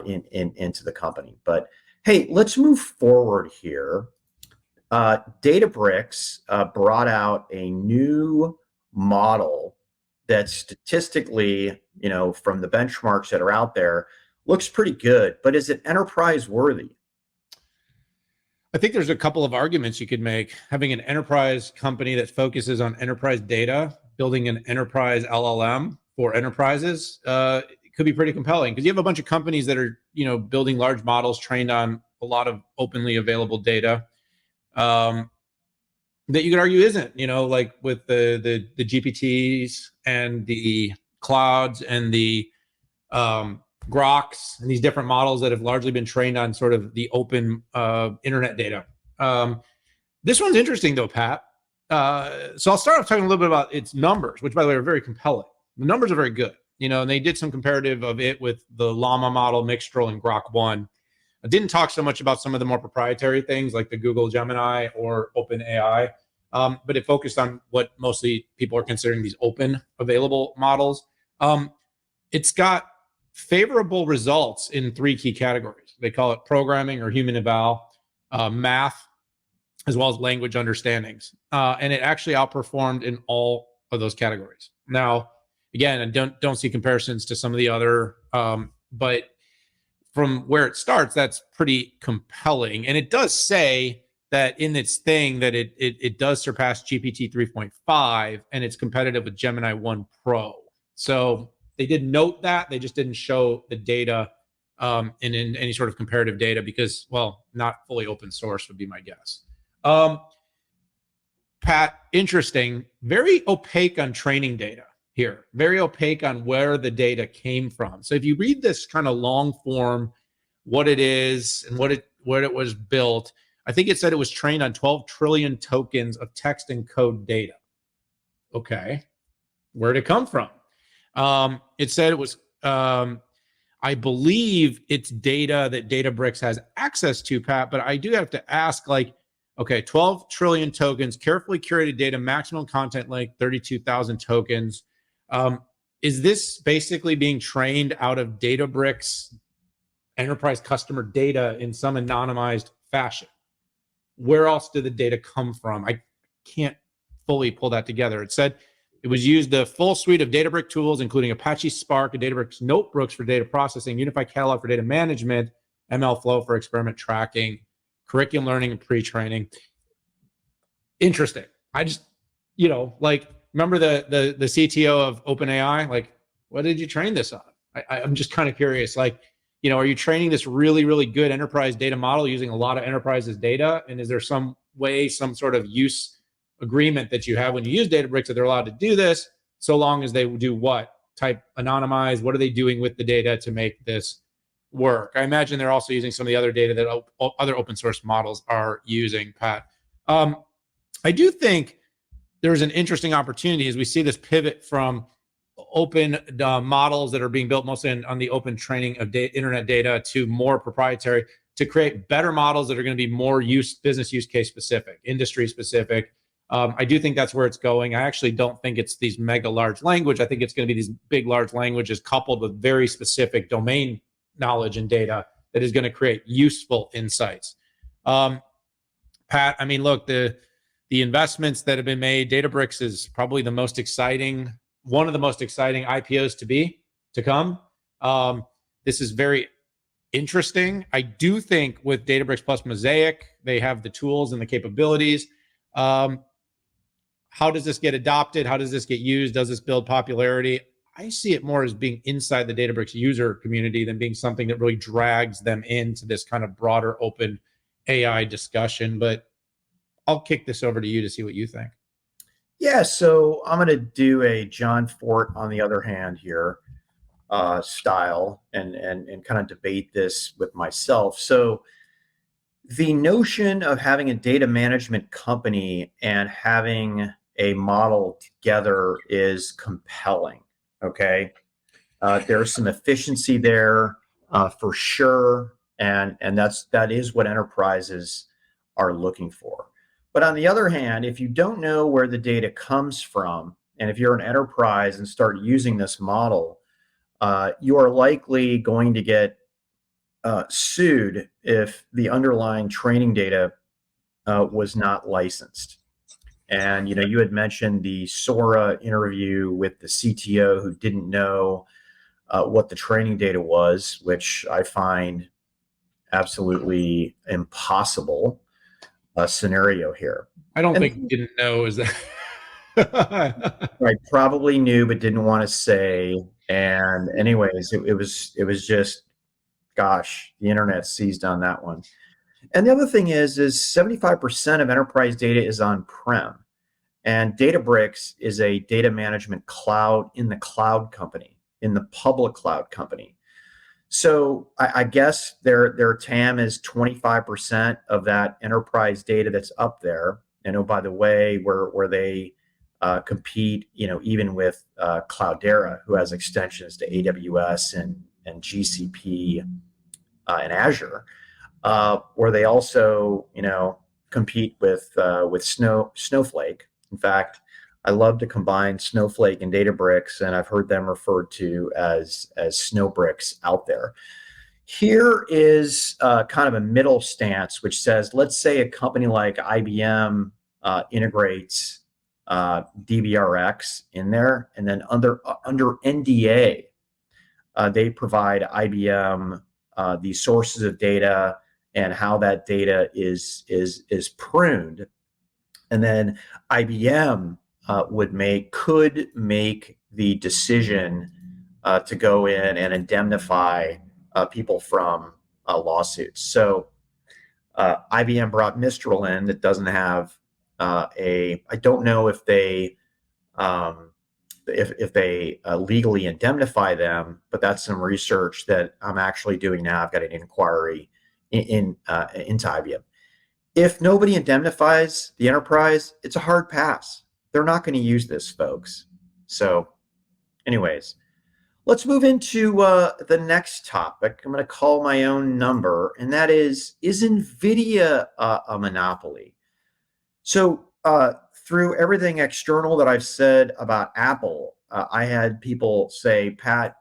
Speaker 1: into the company. But hey, let's move forward here. Databricks brought out a new model that statistically, from the benchmarks that are out there, looks pretty good. But is it enterprise worthy?
Speaker 2: I think there's a couple of arguments you could make. Having an enterprise company that focuses on enterprise data, building an enterprise LLM for enterprises, could be pretty compelling, because you have a bunch of companies that are, building large models trained on a lot of openly available data that you could argue isn't, like with the GPTs and the clouds and the Groks and these different models that have largely been trained on sort of the open internet data. This one's interesting though, Pat. So I'll start off talking a little bit about its numbers, which by the way are very compelling. The numbers are very good, and they did some comparative of it with the Llama model, Mixtral, and Grok 1. I didn't talk so much about some of the more proprietary things like the Google Gemini or OpenAI, but it focused on what mostly people are considering these open available models. It's got favorable results in 3 key categories. They call it programming or human eval, math, as well as language understandings. And it actually outperformed in all of those categories. Now, again, I don't see comparisons to some of the other, but from where it starts, that's pretty compelling. And it does say that in its thing that it does surpass GPT 3.5 and it's competitive with Gemini 1 Pro. So they did note that, they just didn't show the data in any sort of comparative data because, well, not fully open source would be my guess. Pat, interesting, very opaque on training data here, very opaque on where the data came from. So if you read this kind of long form, what it is and what it was built, I think it said it was trained on 12 trillion tokens of text and code data. Okay, where'd it come from? It said it was, I believe it's data that Databricks has access to, Pat, but I do have to ask, like, okay, 12 trillion tokens, carefully curated data, maximum content length, 32,000 tokens. Is this basically being trained out of Databricks enterprise customer data in some anonymized fashion? Where else did the data come from? I can't fully pull that together. It said it was used the full suite of Databricks tools, including Apache Spark, and Databricks Notebooks for data processing, Unified Catalog for data management, MLflow for experiment tracking, curriculum learning and pre-training. Interesting. I just, like, remember the CTO of OpenAI? Like, what did you train this on? I'm just kind of curious. Like, are you training this really, really good enterprise data model using a lot of enterprises data? And is there some way, some sort of use agreement that you have when you use Databricks that they're allowed to do this, so long as they do what? Type anonymize, what are they doing with the data to make this work? I imagine they're also using some of the other data that other open source models are using, Pat. I do think there's an interesting opportunity as we see this pivot from open models that are being built mostly on the open training of internet data to more proprietary, to create better models that are going to be more business use case specific, industry specific. I do think that's where it's going. I actually don't think it's these mega large language. I think it's going to be these big large languages coupled with very specific domain knowledge and data that is going to create useful insights. Pat, I mean, look, the investments that have been made, Databricks is probably the most exciting, one of the most exciting IPOs to come. This is very interesting. I do think with Databricks plus Mosaic, they have the tools and the capabilities. How does this get adopted? How does this get used? Does this build popularity? I see it more as being inside the Databricks user community than being something that really drags them into this kind of broader open AI discussion. But I'll kick this over to you to see what you think.
Speaker 1: Yeah, so I'm going to do a John Fort on the other hand here style and kind of debate this with myself. So the notion of having a data management company and having a model together is compelling. Okay, there's some efficiency there for sure, and that is what enterprises are looking for. But on the other hand, if you don't know where the data comes from, and if you're an enterprise and start using this model, you are likely going to get sued if the underlying training data was not licensed. And you had mentioned the Sora interview with the CTO who didn't know what the training data was, which I find absolutely impossible scenario here.
Speaker 2: I don't think he didn't know. Is that
Speaker 1: I probably knew but didn't want to say. And anyways, it was just, gosh, the internet seized on that one. And the other thing is 75% of enterprise data is on-prem, and Databricks is a data management cloud in the cloud company, in the public cloud company. So I guess their TAM is 25% of that enterprise data that's up there. And oh, by the way, where they compete, even with Cloudera, who has extensions to AWS and GCP and Azure, where they also, compete with Snowflake. In fact, I love to combine Snowflake and Databricks, and I've heard them referred to as Snowbricks out there. Here is kind of a middle stance, which says, let's say a company like IBM integrates DBRX in there, and then under NDA, they provide IBM the sources of data and how that data is pruned, and then IBM could make the decision to go in and indemnify people from lawsuits. So IBM brought Mistral in that doesn't have I don't know if they legally indemnify them, but that's some research that I'm actually doing now. I've got an inquiry into IBM. If nobody indemnifies the enterprise, it's a hard pass. They're not going to use this, folks. So anyways, let's move into the next topic. I'm going to call my own number, and that is NVIDIA a monopoly? So through everything external that I've said about Apple, I had people say, Pat,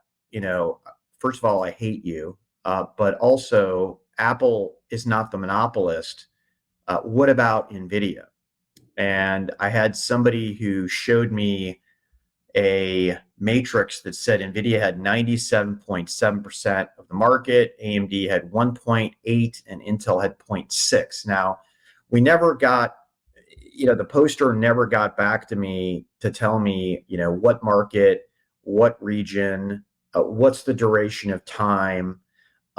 Speaker 1: first of all, I hate you, but also Apple is not the monopolist. What about NVIDIA? And I had somebody who showed me a matrix that said NVIDIA had 97.7% of the market, AMD had 1.8, and Intel had 0.6. Now, we never got, the poster never got back to me to tell me, what market, what region, what's the duration of time.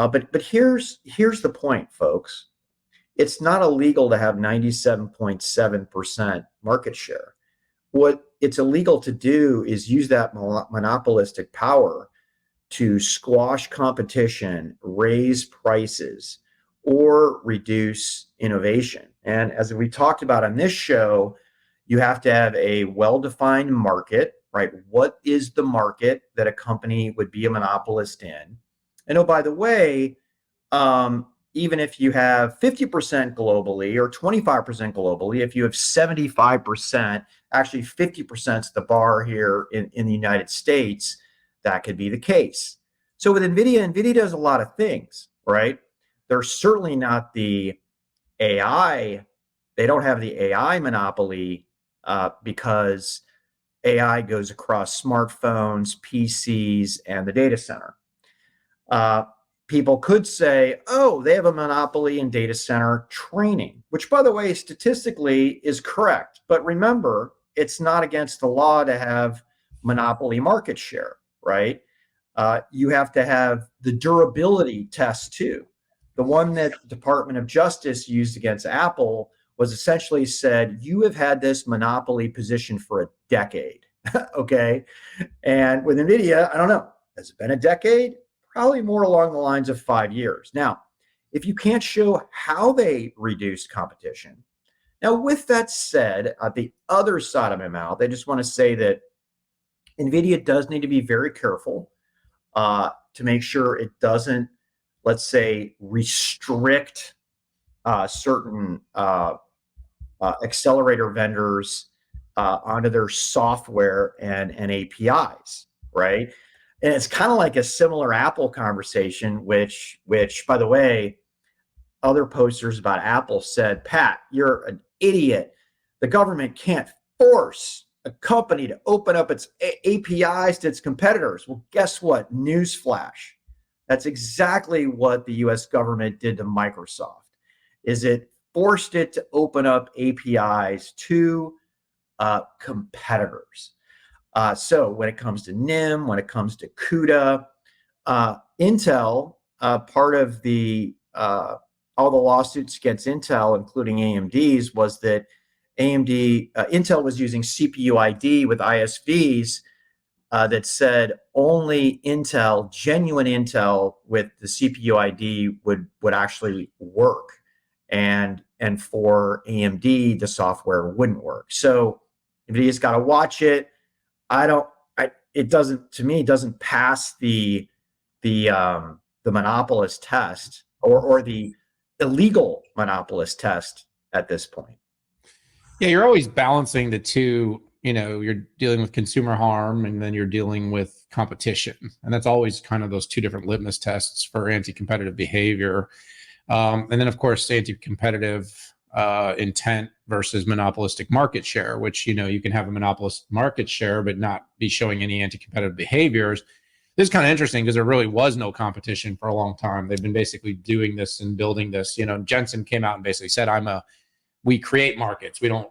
Speaker 1: But here's the point, folks. It's not illegal to have 97.7% market share. What it's illegal to do is use that monopolistic power to squash competition, raise prices, or reduce innovation. And as we talked about on this show, you have to have a well-defined market, right? What is the market that a company would be a monopolist in? And oh, by the way, even if you have 50% globally or 25% globally, if you have 75%, actually 50% is the bar here in the United States, that could be the case. So with NVIDIA does a lot of things, right? They're certainly not the AI. They don't have the AI monopoly because AI goes across smartphones, PCs, and the data center. People could say, oh, they have a monopoly in data center training, which, by the way, statistically is correct. But remember, it's not against the law to have monopoly market share, right? You have to have the durability test too. The one that the Department of Justice used against Apple was essentially said, you have had this monopoly position for a decade, okay? And with NVIDIA, I don't know, has it been a decade? Probably more along the lines of 5 years. Now, if you can't show how they reduced competition, now with that said, at the other side of my mouth, I just want to say that NVIDIA does need to be very careful to make sure it doesn't, let's say, restrict certain accelerator vendors onto their software and APIs, right? And it's kind of like a similar Apple conversation, which, by the way, other posters about Apple said, Pat, you're an idiot. The government can't force a company to open up its APIs to its competitors. Well, guess what? Newsflash. That's exactly what the US government did to Microsoft, is it forced it to open up APIs to competitors. So when it comes to NIM, when it comes to CUDA, Intel, part of the all the lawsuits against Intel, including AMD's, was that Intel was using CPU ID with ISVs that said only Intel, genuine Intel with the CPU ID would actually work, and for AMD the software wouldn't work. So NVIDIA's got to watch it. It doesn't pass the monopolist test or the illegal monopolist test at this point.
Speaker 2: Yeah, you're always balancing the two. You know, you're dealing with consumer harm and then you're dealing with competition. And that's always kind of those two different litmus tests for anti-competitive behavior. And then, of course, anti-competitive intent versus monopolistic market share, which, you know, you can have a monopolist market share but not be showing any anti-competitive behaviors. This is kind of interesting because there really was no competition for a long time. They've been basically doing this and building this. You know, Jensen came out and basically said, we create markets. We don't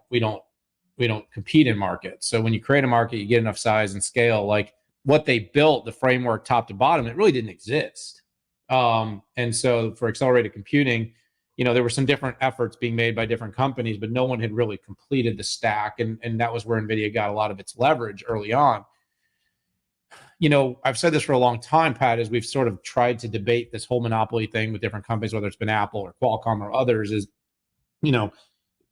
Speaker 2: compete in markets. So when you create a market, you get enough size and scale. Like what they built, the framework top to bottom, it really didn't exist. And so for accelerated computing, you know, there were some different efforts being made by different companies, but no one had really completed the stack. And that was where NVIDIA got a lot of its leverage early on. You know, I've said this for a long time, Pat, as we've sort of tried to debate this whole monopoly thing with different companies, whether it's been Apple or Qualcomm or others, is, you know,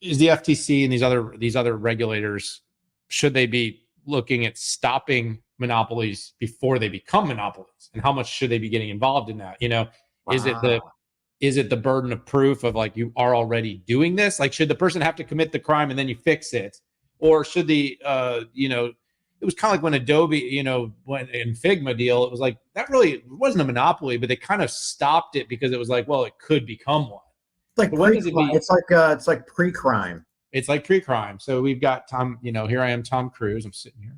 Speaker 2: is the FTC and these other regulators, should they be looking at stopping monopolies before they become monopolies? And how much should they be getting involved in that? You know, wow. Is it the burden of proof of like, you are already doing this? Like, should the person have to commit the crime and then you fix it? Or should the, you know, it was kind of like when Adobe, you know, when in Figma deal, it was like, that really wasn't a monopoly, but they kind of stopped it because it was like, well, it could become one.
Speaker 1: It's like pre-crime.
Speaker 2: It's like pre-crime. So we've got Tom, you know, here I am, Tom Cruise. I'm sitting here.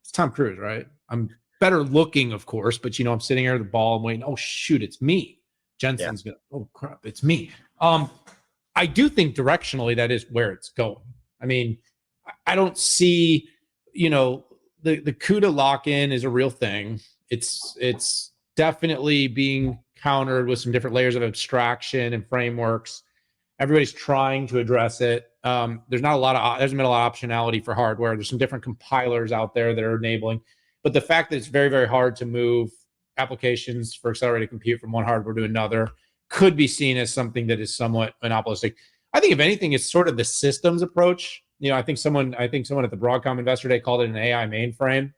Speaker 2: It's Tom Cruise, right? I'm better looking, of course, but, you know, I'm sitting here at the ball and waiting. Oh, shoot, it's me. Jensen's going, oh, crap, it's me. I do think directionally that is where it's going. I mean, I don't see, you know, the CUDA lock-in is a real thing. It's definitely being countered with some different layers of abstraction and frameworks. Everybody's trying to address it. There's not a lot of, there's been a lot of optionality for hardware. There's some different compilers out there that are enabling, but the fact that it's very, very hard to move applications for accelerated compute from one hardware to another could be seen as something that is somewhat monopolistic. I think if anything, it's sort of the systems approach. I think someone at the Broadcom Investor Day called it an AI mainframe,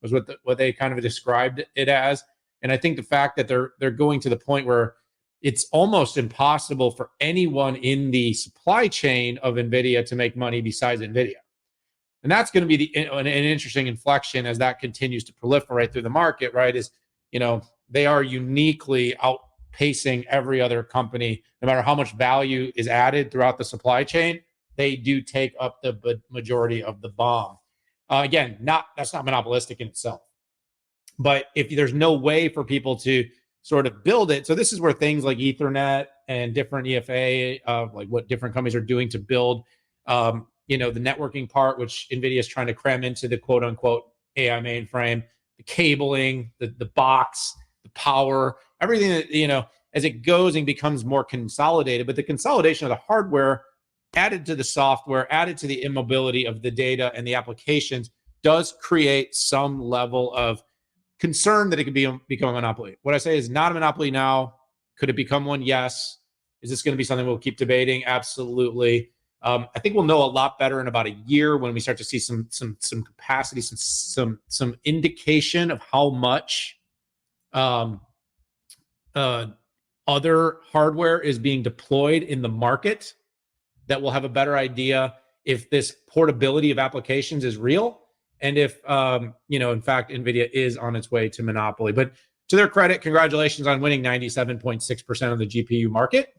Speaker 2: was what they kind of described it as. And I think the fact that they're going to the point where it's almost impossible for anyone in the supply chain of NVIDIA to make money besides NVIDIA. And that's going to be an interesting inflection as that continues to proliferate through the market, right? They are uniquely outpacing every other company. No matter how much value is added throughout the supply chain, they do take up the majority of the BOM. Again, that's not monopolistic in itself. But if there's no way for people to sort of build it, so this is where things like Ethernet and different EFA, like what different companies are doing to build, the networking part, which NVIDIA is trying to cram into the quote unquote AI mainframe, the cabling, the box, the power, everything that, as it goes and becomes more consolidated. But the consolidation of the hardware added to the software, added to the immobility of the data and the applications does create some level of concern that it could become a monopoly. What I say is not a monopoly now. Could it become one? Yes. Is this going to be something we'll keep debating? Absolutely. I think we'll know a lot better in about a year when we start to see some capacity, some indication of how much other hardware is being deployed in the market, that we'll have a better idea if this portability of applications is real. And if, in fact, NVIDIA is on its way to monopoly. But to their credit, congratulations on winning 97.6% of the GPU market.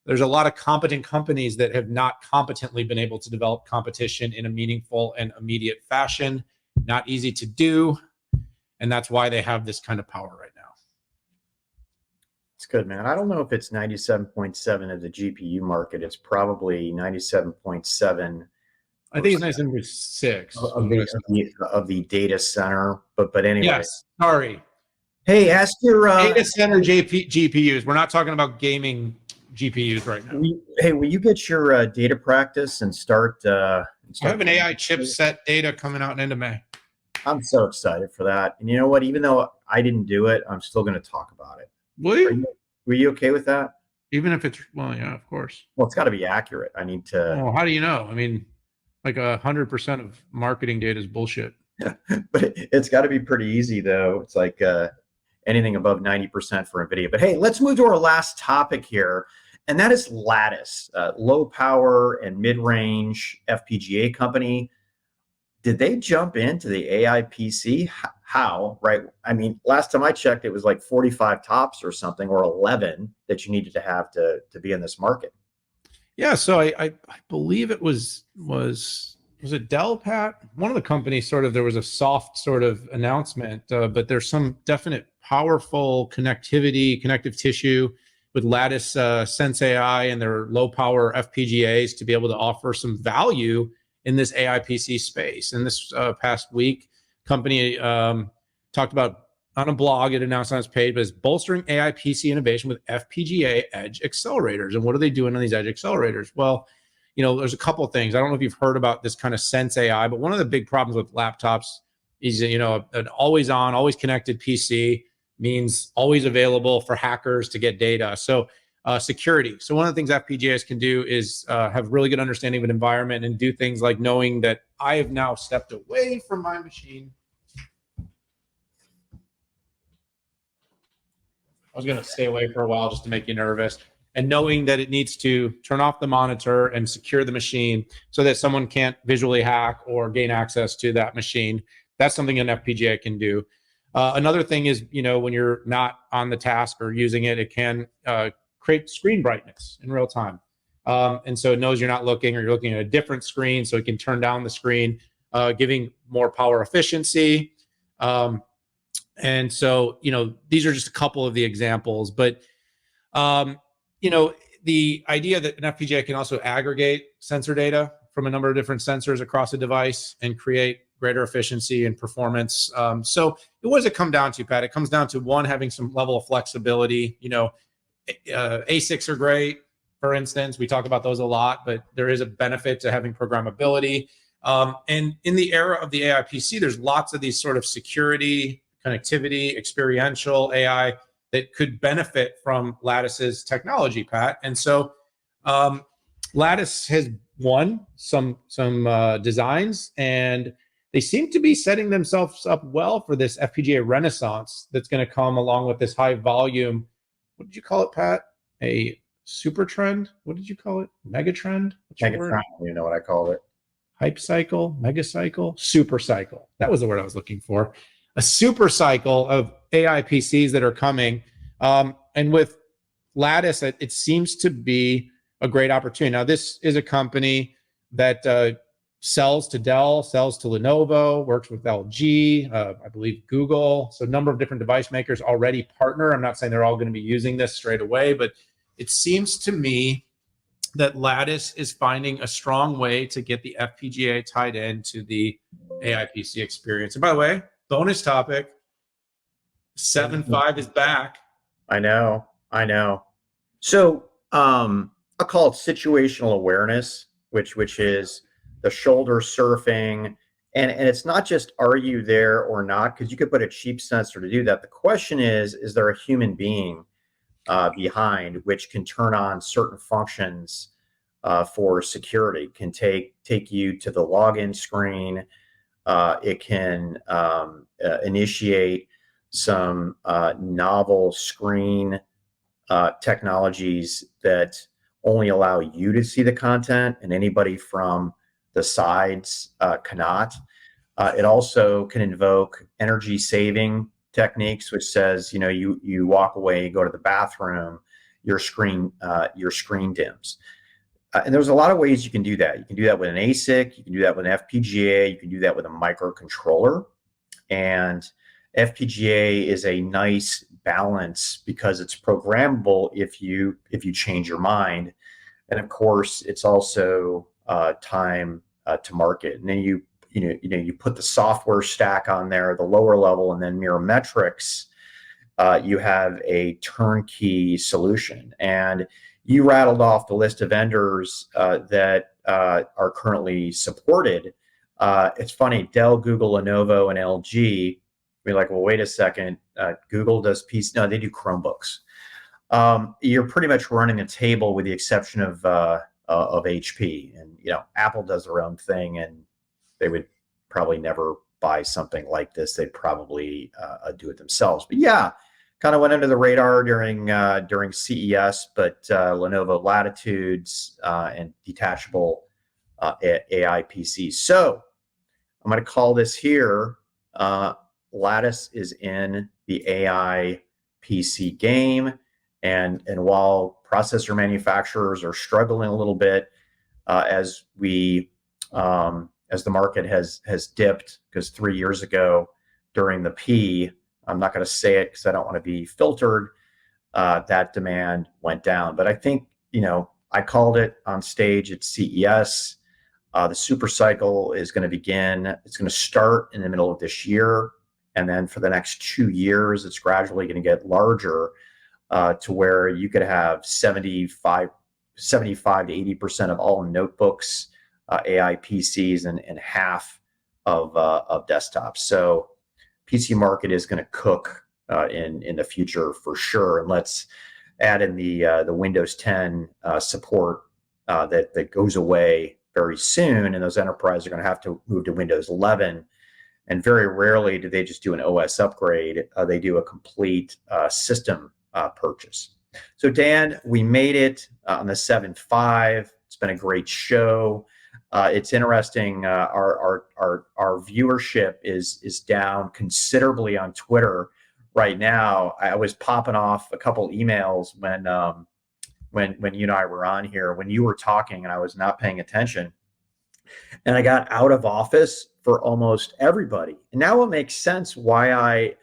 Speaker 2: There's a lot of competent companies that have not competently been able to develop competition in a meaningful and immediate fashion. Not easy to do. And that's why they have this kind of power right now.
Speaker 1: It's good, man. I don't know if it's 97.7 of the GPU market. It's probably 97.7.
Speaker 2: I think it's 97.6
Speaker 1: of the data center. But anyway.
Speaker 2: Yes. Sorry.
Speaker 1: Hey, ask your
Speaker 2: data center GPUs. We're not talking about gaming GPUs right now.
Speaker 1: Will you get your data practice and start?
Speaker 2: I have an AI chipset data coming out in end of May.
Speaker 1: I'm so excited for that. And you know what? Even though I didn't do it, I'm still going to talk about it.
Speaker 2: Will you?
Speaker 1: Were you okay with that?
Speaker 2: Even if it's, well, yeah, of course.
Speaker 1: Well, it's got to be accurate. I need to.
Speaker 2: Well, how do you know? I mean, like 100% of marketing data is bullshit.
Speaker 1: But it's got to be pretty easy, though. It's like anything above 90% for NVIDIA. But hey, let's move to our last topic here. And that is Lattice, low power and mid-range FPGA company. Did they jump into the AI PC? How, right? I mean, last time I checked, it was like 45 tops or something, or 11 that you needed to have to be in this market.
Speaker 2: Yeah, so I believe it was it Dell, Pat? One of the companies there was a soft sort of announcement, but there's some definite powerful connective tissue with Lattice Sense AI and their low power FPGAs to be able to offer some value in this AI PC space. And this past week, company talked about on a blog, it announced on its page, but it's bolstering AI PC innovation with FPGA edge accelerators. And what are they doing on these edge accelerators? Well, there's a couple of things. I don't know if you've heard about this kind of Sense AI, but one of the big problems with laptops is, an always on, always connected PC means always available for hackers to get data. So security. So one of the things FPGAs can do is have really good understanding of an environment and do things like knowing that I have now stepped away from my machine. I was going to stay away for a while just to make you nervous. And knowing that it needs to turn off the monitor and secure the machine so that someone can't visually hack or gain access to that machine. That's something an FPGA can do. Another thing is, when you're not on the task or using it, it can create screen brightness in real time. And so it knows you're not looking or you're looking at a different screen, so it can turn down the screen, giving more power efficiency. And so, these are just a couple of the examples, but, the idea that an FPGA can also aggregate sensor data from a number of different sensors across a device and create greater efficiency and performance. So what does it come down to, Pat? It comes down to one, having some level of flexibility. ASICs are great, for instance. We talk about those a lot, but there is a benefit to having programmability. And in the era of the AI PC, there's lots of these sort of security, connectivity, experiential AI that could benefit from Lattice's technology, Pat. And so Lattice has won some designs, and they seem to be setting themselves up well for this FPGA renaissance that's going to come along with this high volume. What did you call it, Pat? A super trend? What did you call it? Mega trend?
Speaker 1: Megatrend, you know what I called it?
Speaker 2: Hype cycle, mega cycle, super cycle. That was the word I was looking for. A super cycle of AI PCs that are coming. And with Lattice, it seems to be a great opportunity. Now, this is a company that sells to Dell, sells to Lenovo, works with LG, I believe Google. So a number of different device makers already partner. I'm not saying they're all going to be using this straight away, but it seems to me that Lattice is finding a strong way to get the FPGA tied into the AI PC experience. And by the way, bonus topic, 7.5 is back.
Speaker 1: I know. So I'll call it situational awareness, which is the shoulder surfing. And it's not just are you there or not, because you could put a cheap sensor to do that. The question is there a human being behind which can turn on certain functions for security, can take you to the login screen. It can initiate some novel screen technologies that only allow you to see the content and anybody from the sides cannot. It also can invoke energy saving techniques, which says, you walk away, you go to the bathroom, your screen dims. And there's a lot of ways you can do that. You can do that with an ASIC, you can do that with an FPGA, you can do that with a microcontroller. And FPGA is a nice balance because it's programmable if you change your mind. And of course, it's also time to market. And then you put the software stack on there, the lower level, and then Mirametrix, you have a turnkey solution. And you rattled off the list of vendors that are currently supported. It's funny, Dell, Google, Lenovo, and LG. We're like, well, wait a second. Google does PC. No, they do Chromebooks. You're pretty much running a table with the exception of HP. And Apple does their own thing, and they would probably never buy something like this. They'd probably do it themselves. But yeah, kind of went under the radar during CES. But Lenovo Latitudes and detachable AI PCs. So I'm going to call this here. Lattice is in the AI PC game, and while processor manufacturers are struggling a little bit as the market has dipped, because 3 years ago during the P, I'm not going to say it because I don't want to be filtered, that demand went down. But I think I called it on stage at CES. The super cycle is going to begin. It's going to start in the middle of this year. And then for the next 2 years, it's gradually going to get larger to where you could have 75 to 80% of all notebooks, AI PCs, and half of desktops. So PC market is going to cook in the future for sure. And let's add in the Windows 10 support that goes away very soon. And those enterprises are going to have to move to Windows 11. And very rarely do they just do an OS upgrade. They do a complete system purchase. So Dan, we made it on the 7.5. It's been a great show. It's interesting. Our viewership is down considerably on Twitter right now. I was popping off a couple emails when you and I were on here, when you were talking and I was not paying attention. And I got out of office for almost everybody. And now it makes sense why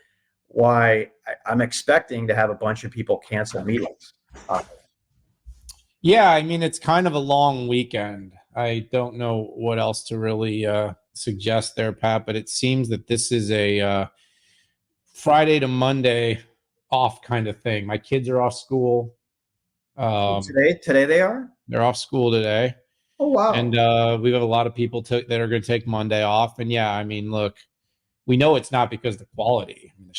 Speaker 1: I'm expecting to have a bunch of people cancel meetings.
Speaker 2: Yeah, I mean, it's kind of a long weekend. I don't know what else to really suggest there, Pat, but it seems that this is a Friday to Monday off kind of thing. My kids are off school.
Speaker 1: Today they are?
Speaker 2: They're off school today.
Speaker 1: Oh, wow.
Speaker 2: And we have a lot of people that are going to take Monday off. And yeah, I mean, look, we know it's not because of the quality. I mean, the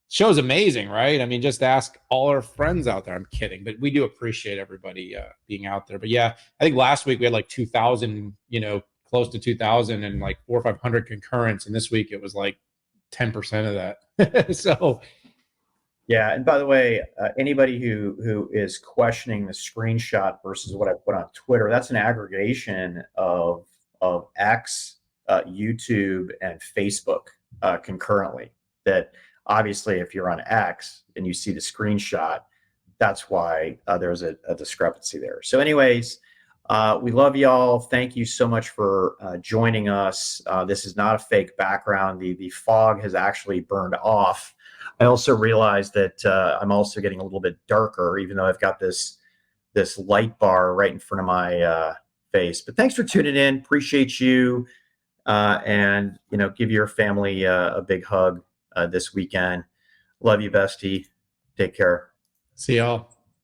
Speaker 2: show's amazing, right? I mean, just ask all our friends out there. I'm kidding, but we do appreciate everybody being out there. But yeah, I think last week we had like 2,000, close to 2,000 and like 400 or 500 concurrents. And this week it was like 10% of that. So
Speaker 1: yeah, and by the way, anybody who is questioning the screenshot versus what I put on Twitter, that's an aggregation of X, YouTube, and Facebook concurrently. That obviously, if you're on X and you see the screenshot, that's why there's a discrepancy there. So, anyways, we love y'all. Thank you so much for joining us. This is not a fake background. The fog has actually burned off. I also realized that I'm also getting a little bit darker, even though I've got this light bar right in front of my face. But thanks for tuning in. Appreciate you, and give your family a big hug this weekend. Love you, bestie. Take care.
Speaker 2: see y'all.